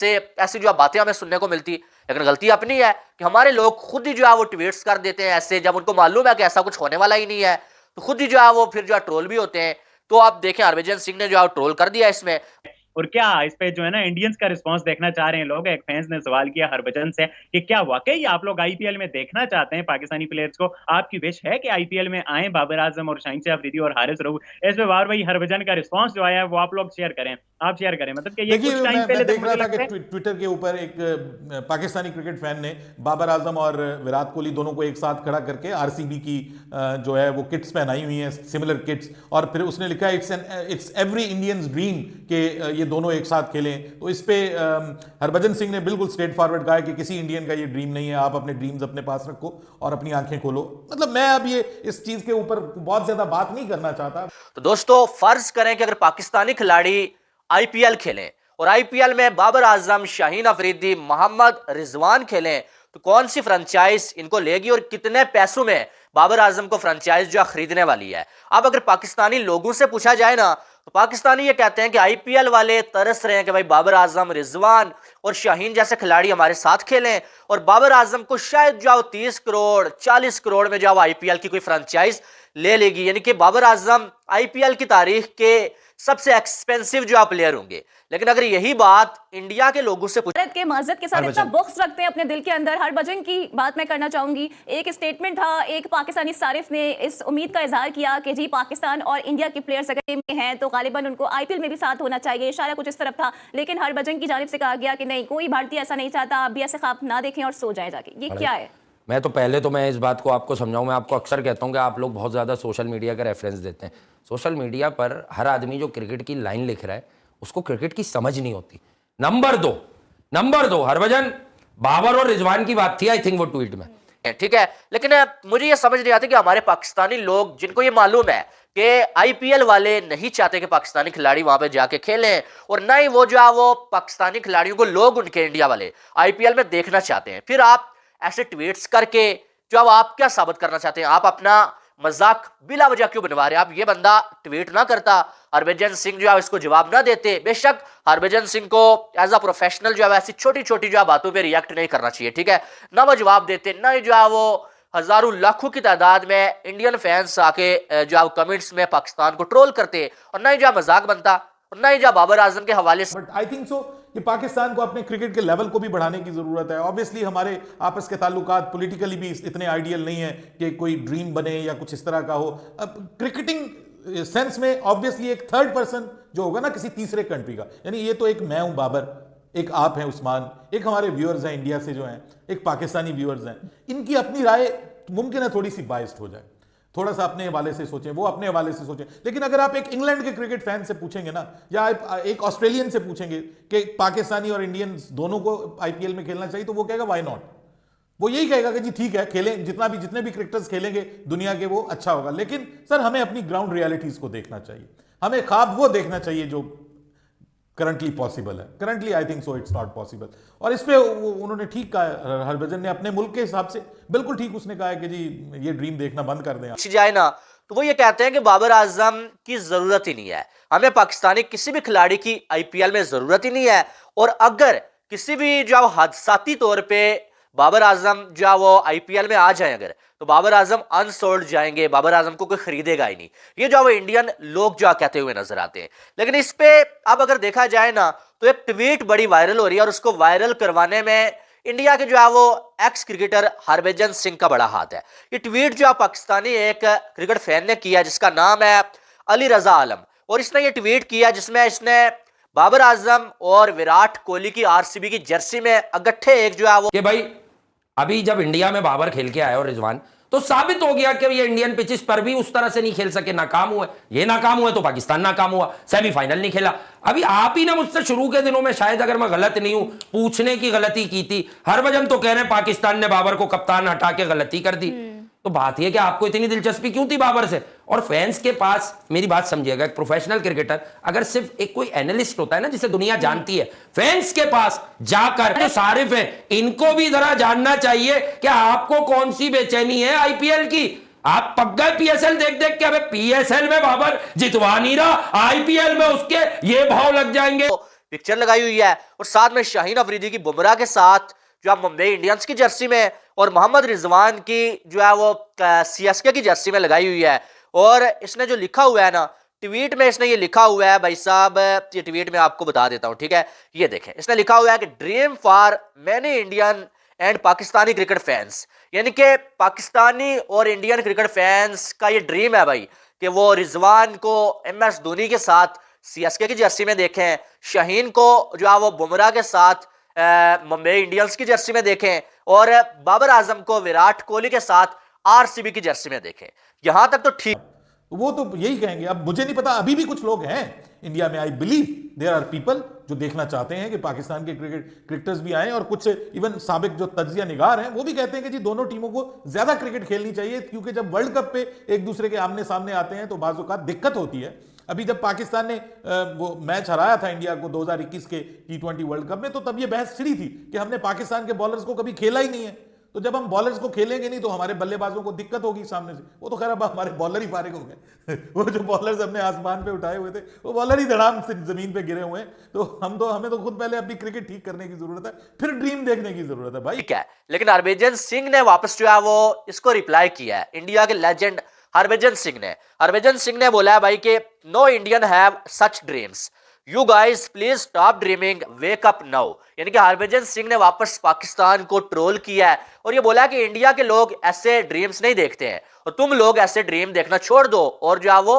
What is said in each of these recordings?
से ऐसी जो बातें हमें सुनने को मिलती, लेकिन गलती अपनी है कि हमारे लोग खुद ही जो है वो ट्वीट्स कर देते हैं ऐसे, जब उनको मालूम है कि ऐसा कुछ होने वाला ही नहीं है तो खुद ही जो है वो फिर जो है ट्रोल भी होते हैं। तो आप देखें हरभजन सिंह ने जो है ट्रोल कर दिया इसमें। और क्या इस पे जो है ना इंडियंस का रिस्पांस देखना चाह रहे हैं लोग। एक फैंस ने सवाल किया हरभजन से कि क्या वाकई आप लोग आईपीएल में देखना चाहते हैं पाकिस्तानी प्लेयर्स को, आपकी विश है कि आईपीएल में आए बाबर आजम और शाहीन शाह अफरीदी और हारिस रऊफ। इस पे बार भाई हरभजन का रिस्पांस जो आया है वो आप लोग शेयर करें, आप शेयर करें। मतलब कि ये कुछ टाइम पहले मैं देख रहा था कि ट्विटर के ऊपर एक पाकिस्तानी क्रिकेट फैन ने बाबर आजम और विराट कोहली दोनों को एक साथ खड़ा करके आरसीबी की जो है वो किट्स पहनाई हुई हैं, सिमिलर किट्स, और फिर उसने लिखा इट्स एवरी इंडियंस ड्रीम कि ये दोनों एक साथ खेलें। तो इस पे हरभजन सिंह ने बिल्कुल स्ट्रेट फॉरवर्ड कहा है कि किसी इंडियन का ये ड्रीम नहीं है, आप अपने ड्रीम्स अपने पास रखो और अपनी आंखें खोलो। मतलब मैं अब ये इस चीज के ऊपर बहुत ज्यादा बात नहीं करना चाहता। तो दोस्तों फर्ज करें कि अगर पाकिस्तानी खिलाड़ी आईपीएल खेलें और आईपीएल में बाबर आजम, शाहीन अफरीदी, मोहम्मद रिजवान खेलें, तो कौन सी फ्रेंचाइज इनको लेगी और कितने पैसों में बाबर आजम को फ्रेंचाइज जो खरीदने वाली है। अब अगर पाकिस्तानी लोगों से पूछा जाए ना तो पाकिस्तानी ये कहते हैं कि आईपीएल वाले तरस रहे हैं कि भाई बाबर आजम, रिजवान और शाहीन जैसे खिलाड़ी हमारे साथ खेलें, और बाबर आजम को शायद जाओ 30 करोड़ 40 करोड़ में जाओ आईपीएल की कोई फ्रेंचाइज ले लेगी। यानी कि बाबर आजम आईपीएल की तारीख के सबसे एक्सपेंसिव जो प्लेयर होंगे। लेकिन अगर यही बात इंडिया के लोगों से भारत के मस्जिद के साथ इतना बुग़्ज़ रखते हैं अपने दिल के अंदर। हरभजन की बात मैं करना चाहूंगी। एक स्टेटमेंट था, एक पाकिस्तानी सारिफ ने इस उम्मीद का इजहार किया कि जी पाकिस्तान और इंडिया के प्लेयर्स अगर टीम में हैं तो गालिबन उनको आईपीएल में भी साथ होना चाहिए, इशारा कुछ इस तरफ था। लेकिन हरभजन की जानिब से कहा गया कि नहीं, कोई भारतीय ऐसा नहीं चाहता, आप भी ऐसे ख्वाब ना देखें और सो जाए जाके। ये क्या है? मैं तो पहले तो मैं इस बात को आपको समझाऊं। मैं आपको अक्सर कहता हूं कि आप लोग बहुत ज़्यादा सोशल मीडिया का रेफरेंस देते हैं। सोशल मीडिया पर हर आदमी जो क्रिकेट की लाइन लिख रहा है उसको क्रिकेट की समझ नहीं होती। नंबर दो हरभजन, बाबर और रिजवान की बात थी आई थिंक वो ट्वीट में, ठीक है। लेकिन मुझे ये समझ नहीं आती कि हमारे पाकिस्तानी लोग, जिनको ये मालूम है कि आईपीएल वाले नहीं चाहते कि पाकिस्तानी खिलाड़ी वहां पे जाके खेलें, और ना ही वो जो है वो पाकिस्तानी खिलाड़ियों को लोग उनके इंडिया वाले आईपीएल में देखना चाहते हैं, फिर आप ऐसे ट्वीट्स करके जो अब आप क्या साबित करना चाहते हैं? आप अपना मजाक बिला वजह क्यों बनवा रहे हैं? आप ये बंदा ट्वीट ना करता, हरभजन सिंह जो है इसको जवाब ना देते। बेशक हरभजन सिंह को एज अ प्रोफेशनल जो है ऐसी छोटी छोटी जो है बातों पे रिएक्ट नहीं करना चाहिए, ठीक है ना, वो जवाब देते ना ही जो है वो हजारों लाखों की तादाद में इंडियन फैंस आके जो है कमेंट्स में पाकिस्तान को ट्रोल करते, और ना ही जो है मजाक बनता, और ना ही जो बाबर आजम के हवाले से। बट आई थिंक सो कि पाकिस्तान को अपने क्रिकेट के लेवल को भी बढ़ाने की जरूरत है। ऑब्वियसली हमारे आपस के ताल्लुकात पॉलिटिकली भी इतने आइडियल नहीं है कि कोई ड्रीम बने या कुछ इस तरह का हो। अब क्रिकेटिंग सेंस में ऑब्वियसली एक थर्ड पर्सन जो होगा ना किसी तीसरे कंट्री का, यानी ये तो एक मैं हूं बाबर, एक आप हैं उस्मान, एक हमारे व्यूअर्स हैं इंडिया से जो हैं, एक पाकिस्तानी व्यूअर्स हैं, इनकी अपनी राय मुमकिन है थोड़ी सी बाइस्ड हो जाए, थोड़ा सा अपने हवाले से सोचें, वो अपने हवाले से सोचें। लेकिन अगर आप एक इंग्लैंड के क्रिकेट फैन से पूछेंगे ना, या एक ऑस्ट्रेलियन से पूछेंगे कि पाकिस्तानी और इंडियंस दोनों को आईपीएल में खेलना चाहिए, तो वो कहेगा व्हाई नॉट। वो यही कहेगा कि जी ठीक है, खेलें, जितने भी क्रिकेटर्स खेलेंगे दुनिया के वो अच्छा होगा। लेकिन सर हमें अपनी ग्राउंड रियलिटीज को देखना चाहिए, हमें ख्वाब वो देखना चाहिए जो करंटली पॉसिबल है। Currently I think so it's not possible. और इस पे उन्होंने ठीक कहा, हरभजन ने अपने मुल्क के हिसाब से बिल्कुल ठीक उसने कहा है कि जी ये ड्रीम देखना बंद कर दें जाए ना, तो वो ये कहते हैं कि बाबर आजम की जरूरत ही नहीं है, हमें पाकिस्तानी किसी भी खिलाड़ी की आईपीएल में जरूरत ही नहीं है। और अगर किसी भी जो हादसाती तौर पे बाबर आजम जो वो आईपीएल में आ जाए अगर, तो बाबर आजम अनसोल्ड जाएंगे, बाबर आजम को कोई खरीदेगा ही नहीं। ये जो वो इंडियन लोग जो कहते हुए नजर आते हैं। लेकिन इस पे अब अगर देखा जाए ना तो एक ट्वीट बड़ी वायरल हो रही है, और उसको वायरल करवाने में इंडिया के जो है वो एक्स क्रिकेटर हरभजन सिंह का बड़ा हाथ है। ये ट्वीट जो पाकिस्तानी एक क्रिकेट फैन ने किया जिसका नाम है अली रजा आलम, और इसने ये ट्वीट किया जिसमें इसने बाबर आजम और विराट कोहली की आरसीबी की जर्सी में अगट्ठे एक जो है वो कि भाई अभी जब इंडिया में बाबर खेल के आए और रिजवान, तो साबित हो गया कि ये इंडियन पिचेस पर भी उस तरह से नहीं खेल सके, नाकाम हुए। ये नाकाम हुए तो पाकिस्तान नाकाम हुआ, सेमीफाइनल नहीं खेला। अभी आप ही ना मुझसे शुरू के दिनों में, शायद अगर मैं गलत नहीं हूं, पूछने की गलती की थी। हरभजन तो कह रहे हैं पाकिस्तान ने बाबर को कप्तान हटा के गलती कर दी। तो बात यह कि आपको इतनी दिलचस्पी क्यों थी बाबर से? और फैंस के पास, मेरी बात समझिएगा, एक प्रोफेशनल क्रिकेटर अगर सिर्फ एक कोई एनालिस्ट होता है ना जिसे दुनिया जानती है, फैंस के पास जाकर जो सारिफ है इनको भी जरा जानना चाहिए कि आपको कौन सी बेचैनी है आईपीएल की। आप पक गए पीएसएल देख देख के। अबे पीएसएल में बाबर जितवा नहीं रहा, आईपीएल में उसके ये भाव लग जाएंगे। पिक्चर लगाई हुई है और साथ में शाहीन अफरीदी की बुमराह के साथ जो है मुंबई इंडियंस की जर्सी में और मोहम्मद रिजवान की जो है वो सीएसके की जर्सी में लगाई हुई है। और इसने जो लिखा हुआ है ना ट्वीट में, इसने ये लिखा हुआ है भाई साहब, ये ट्वीट में आपको बता देता हूं, ठीक है। ये देखें, इसने लिखा हुआ है कि dream for many Indian and Pakistani cricket fans, यानी कि पाकिस्तानी और इंडियन क्रिकेट फैंस का ये ड्रीम है भाई कि वो रिजवान को MS धोनी के साथ सीएसके की जर्सी में देखें, शाहीन को जो है वो बुमराह के साथ मुंबई इंडियंस की जर्सी में देखें और बाबर आजम को विराट कोहली के साथ RCB की जर्सी में देखें। यहां तक तो ठीक, वो तो यही कहेंगे। अब मुझे नहीं पता, अभी भी कुछ लोग हैं इंडिया में, I believe there are people जो देखना चाहते हैं कि पाकिस्तान के क्रिकेटर्स भी आए, और कुछ इवन साबिक जो तज्जिया निगार हैं वो भी कहते हैं कि जी दोनों टीमों को ज्यादा क्रिकेट खेलनी चाहिए, क्योंकि जब वर्ल्ड कप पे एक दूसरे के आमने सामने आते हैं तो बाज़ औक़ात दिक्कत होती है। अभी जब पाकिस्तान ने वो मैच हराया था इंडिया को 2021 के T20 वर्ल्ड कप में, तो तब ये बहस छिड़ी थी कि हमने पाकिस्तान के बॉलर्स को कभी खेला ही नहीं है, तो जब हम बॉलर्स को खेलेंगे नहीं तो हमारे बल्लेबाजों को दिक्कत होगी सामने से। वो तो खैर अब हमारे बॉलर ही फारिग हो गए वो जो बॉलर्स हमने आसमान पे उठाए हुए थे वो बॉलर ही धड़ाम से जमीन पे गिरे हुए हैं। तो हमें तो खुद पहले अपनी क्रिकेट ठीक करने की जरूरत है, फिर ड्रीम देखने की जरूरत है भाई। ठीक है। लेकिन हरभजन सिंह ने वापस जो है वो इसको रिप्लाई किया है, इंडिया के लेजेंड हरभजन सिंह ने बोला है भाई कि no Indian have such dreams, you guys please stop dreaming, wake up now. यानी कि हरभजन सिंह ने वापस पाकिस्तान को ट्रोल किया है और ये बोला कि इंडिया के लोग ऐसे ड्रीम्स नहीं देखते हैं और तुम लोग ऐसे ड्रीम देखना छोड़ दो और जो है वो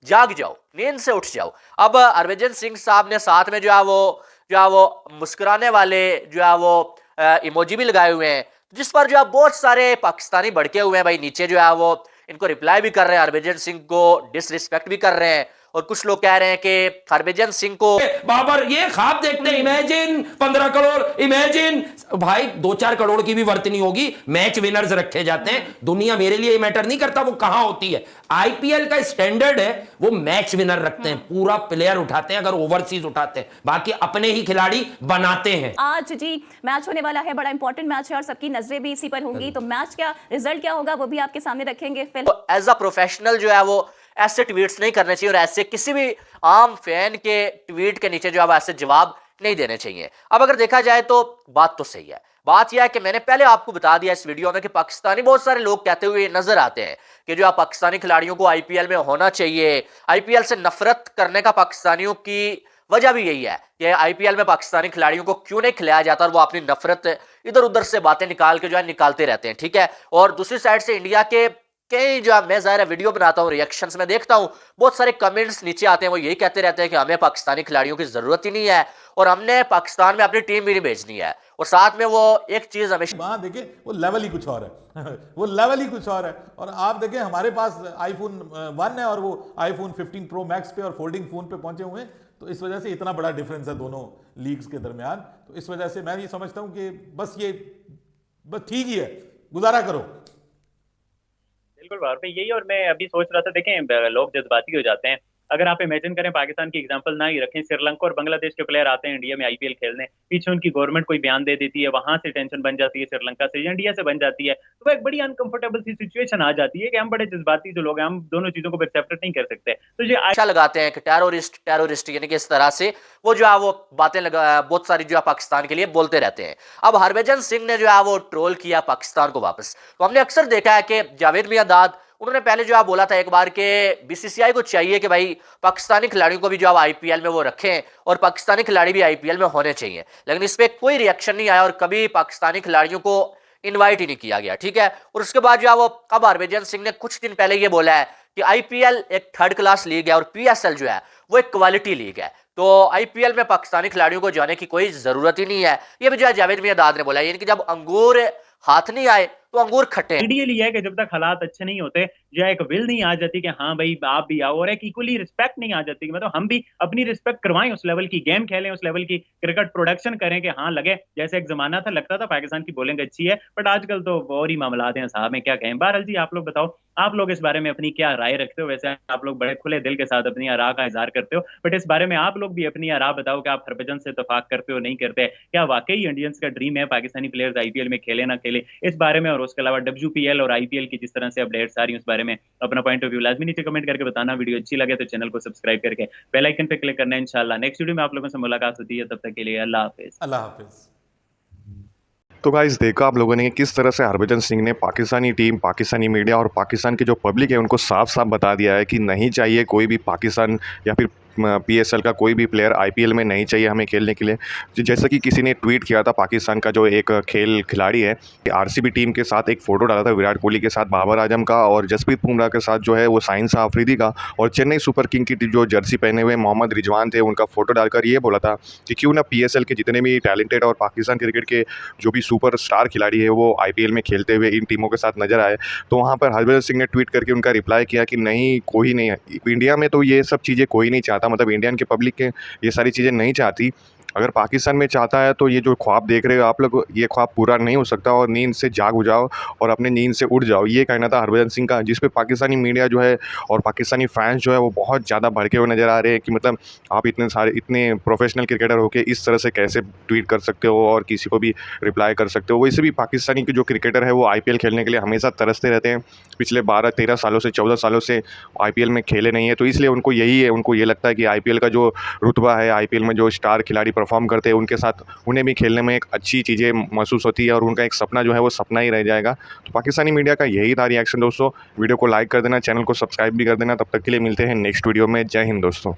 जाग जाओ, नींद से उठ जाओ। अब हरभजन सिंह साहब ने साथ में जो है वो मुस्कुराने वाले जो है वो इमोजी भी लगाए हुए हैं, जिस पर जो है बहुत सारे पाकिस्तानी भड़के हुए हैं भाई। नीचे जो है वो इनको रिप्लाई भी कर रहे हैं, हरभजन सिंह को डिसरिस्पेक्ट भी कर रहे हैं और कुछ लोग कह रहे हैं कि हरभजन सिंह को बाबर ये ख्वाब देखते हैं, इमेजिन 15 करोड़, इमेजिन भाई 2-4 करोड़ की भी वर्थ नहीं होगी, मैच विनर्स रखे जाते हैं। दुनिया मेरे लिए मैटर नहीं करता वो कहां होती है, आईपीएल का स्टैंडर्ड है वो मैच विनर रखते हैं, पूरा प्लेयर उठाते हैं, अगर ओवरसीज उठाते हैं, बाकी अपने ही खिलाड़ी बनाते हैं। आज जी मैच होने वाला है, बड़ा इंपॉर्टेंट मैच है और सबकी नजरें भी इसी पर होंगी, तो मैच क्या रिजल्ट क्या होगा वो भी आपके सामने रखेंगे। एज अ प्रोफेशनल जो है वो ऐसे ट्वीट्स नहीं करने चाहिए और ऐसे किसी भी आम फैन के ट्वीट के नीचे जो है ऐसे जवाब नहीं देने चाहिए। अब अगर देखा जाए तो बात तो सही है, बात यह है कि मैंने पहले आपको बता दिया इस वीडियो में कि पाकिस्तानी बहुत सारे लोग कहते हुए नजर आते हैं कि जो पाकिस्तानी खिलाड़ियों को आईपीएल में होना चाहिए, आईपीएल से नफरत करने का पाकिस्तानियों की वजह भी यही है कि आईपीएल में पाकिस्तानी खिलाड़ियों को क्यों नहीं खिलाया जाता और वो अपनी नफरत इधर उधर से बातें निकाल के जो है निकालते रहते हैं, ठीक है। और दूसरी साइड से इंडिया के कई जो मैं ज़ाहिर वीडियो बनाता हूँ, रिएक्शंस में देखता हूँ, बहुत सारे कमेंट्स नीचे आते हैं, वो यही कहते रहते हैं कि हमें पाकिस्तानी खिलाड़ियों की ज़रूरत ही नहीं है और हमने पाकिस्तान में अपनी टीम भी नहीं भेजनी है। और साथ में वो एक चीज़ हमेशा वहाँ देखें वो लेवल ही कुछ और है वो लेवल ही कुछ और है। और आप देखें हमारे पास iPhone 1 है और वो iPhone 15 Pro Max पे और फोल्डिंग फ़ोन पे पहुंचे हुए हैं, तो इस वजह से इतना बड़ा डिफरेंस है दोनों लीग्स के दरमियान। तो इस वजह से मैं ये समझता हूँ कि बस ठीक ही है, गुजारा करो। बिल्कुल बाहर पे यही, और मैं अभी सोच रहा था, देखें लोग जज्बाती हो जाते हैं। अगर आप इमेजिन करें, पाकिस्तान की एग्जांपल ना ही रखें, श्रीलंका और बांग्लादेश के प्लेयर आते हैं इंडिया में आईपीएल खेलने, पीछे उनकी गवर्नमेंट कोई बयान दे देती है, वहां से टेंशन बन जाती है, श्रीलंका से या इंडिया से बन जाती है, तो एक बड़ी अनकंफर्टेबल सी सिचुएशन आ जाती है कि हम बड़े जज्बाती जो लोग हैं, हम दोनों चीजों को सेपरेट नहीं कर सकते। तो ये अच्छा लगाते हैं कि टेररिस्ट यानी कि इस तरह से वो जो है वो बातें बहुत सारी जो है पाकिस्तान के लिए बोलते रहते हैं। अब हरभजन सिंह ने जो है वो ट्रोल किया पाकिस्तान को वापस, तो हमने अक्सर देखा है कि जावेद मियांदाद उन्होंने पहले जो है बोला था एक बार कि बीसीसीआई को चाहिए कि भाई पाकिस्तानी खिलाड़ियों को भी जो है आईपीएल में वो रखें और पाकिस्तानी खिलाड़ी भी आईपीएल में होने चाहिए, लेकिन इस पर कोई रिएक्शन नहीं आया और कभी पाकिस्तानी खिलाड़ियों को इनवाइट ही नहीं किया गया, ठीक है। और उसके बाद जो है वो अब हरभजन सिंह ने कुछ दिन पहले ये बोला है कि आईपीएल एक 3rd क्लास लीग है और पीएसएल जो है वो एक क्वालिटी लीग है, तो आईपीएल में पाकिस्तानी खिलाड़ियों को जाने की कोई जरूरत ही नहीं है। ये भी जो है जावेद मियांदाद ने बोला, यानी कि जब अंगूर हाथ नहीं आए तो अंगूर खट्टे। आइडियल ये है कि जब तक हालात अच्छे नहीं होते, जो एक विल नहीं आ जाती कि हाँ भाई आप भी आओ, और एक इक्वली रिस्पेक्ट नहीं आ जाती कि मतलब हम भी अपनी रिस्पेक्ट करवाएं, उस लेवल की गेम खेलें, उस लेवल की क्रिकेट प्रोडक्शन करें कि हाँ लगे जैसे एक जमाना था, लगता था पाकिस्तान की बॉलिंग अच्छी है, बट आजकल तो और ही मामला हैं साहब में, क्या कहें। बहरहाल जी आप लोग बताओ, आप लोग इस बारे में अपनी क्या राय रखते हो? वैसे आप लोग बड़े खुले दिल के साथ अपनी आरा का इजहार करते हो, बट इस बारे में आप लोग भी अपनी आरा बताओ कि आप हरभजन से इत्तेफाक करते हो नहीं करते, क्या वाकई इंडियंस का ड्रीम है पाकिस्तानी प्लेयर्स आईपीएल में खेले ना खेले, इस बारे में और और उसके अलावा WPL और IPL की जिस तरह से अपडेट्स आ रही है उस बारे में अपना पॉइंट ऑफ व्यू लाजमी नीचे कमेंट करके बताना। वीडियो अच्छी लगे तो चैनल को सब्सक्राइब करके बेल आइकन पे क्लिक करना है। इंशाल्लाह नेक्स्ट वीडियो में आप लोगों से मुलाकात होती है, तब तक के लिए अल्लाह हाफिज। अल्लाह हाफिज। तो गाइस देखा आप लोगों ने कि किस तरह से हरभजन सिंह ने पाकिस्तानी टीम, पाकिस्तानी मीडिया और पाकिस्तान की जो पब्लिक है उनको साफ साफ बता दिया है कि नहीं चाहिए कोई भी पाकिस्तान या फिर PSL का कोई भी प्लेयर IPL में नहीं चाहिए हमें खेलने के लिए। जैसा कि किसी ने ट्वीट किया था, पाकिस्तान का जो एक खिलाड़ी है कि RCB टीम के साथ एक फ़ोटो डाला था विराट कोहली के साथ, बाबर आजम का और जसप्रीत बुमराह के साथ जो है वो साइंस आफरीदी का, और चेन्नई सुपर किंग की जो जर्सी पहने हुए मोहम्मद रिजवान थे उनका फ़ोटो डालकर ये बोला था कि क्यों ना PSL के जितने भी टैलेंटेड और पाकिस्तान क्रिकेट के जो भी सुपर स्टार खिलाड़ी है वो IPL में खेलते हुए इन टीमों के साथ नजर आए। तो वहाँ पर हरभजन सिंह ने ट्वीट करके उनका रिप्लाई किया कि नहीं, कोई नहीं है इंडिया में, तो ये सब चीज़ें कोई नहीं चाहता, मतलब इंडियन की पब्लिक के ये सारी चीज़ें नहीं चाहती। अगर पाकिस्तान में चाहता है तो ये जो ख्वाब देख रहे हो आप लोग, ये ख्वाब पूरा नहीं हो सकता और नींद से जाग हो जाओ और अपने नींद से उठ जाओ, ये कहना था हरभजन सिंह का। जिस पे पाकिस्तानी मीडिया जो है और पाकिस्तानी फैंस जो है वो बहुत ज़्यादा भड़के हुए नज़र आ रहे हैं कि मतलब आप इतने प्रोफेशनल क्रिकेटर होकर इस तरह से कैसे ट्वीट कर सकते हो और किसी को भी रिप्लाई कर सकते हो। वैसे भी पाकिस्तानी के जो क्रिकेटर है वो IPL खेलने के लिए हमेशा तरसते रहते हैं, पिछले 12-13 सालों से 14 सालों से IPL में खेले नहीं है, तो इसलिए उनको यही है, उनको ये लगता है कि IPL का जो रुतबा है, IPL में जो स्टार खिलाड़ी परफॉर्म करते हैं उनके साथ उन्हें भी खेलने में एक अच्छी चीज़ें महसूस होती है और उनका एक सपना जो है वो सपना ही रह जाएगा। तो पाकिस्तानी मीडिया का यही था रिएक्शन दोस्तों। वीडियो को लाइक कर देना, चैनल को सब्सक्राइब भी कर देना। तब तक के लिए मिलते हैं नेक्स्ट वीडियो में। जय हिंद दोस्तों।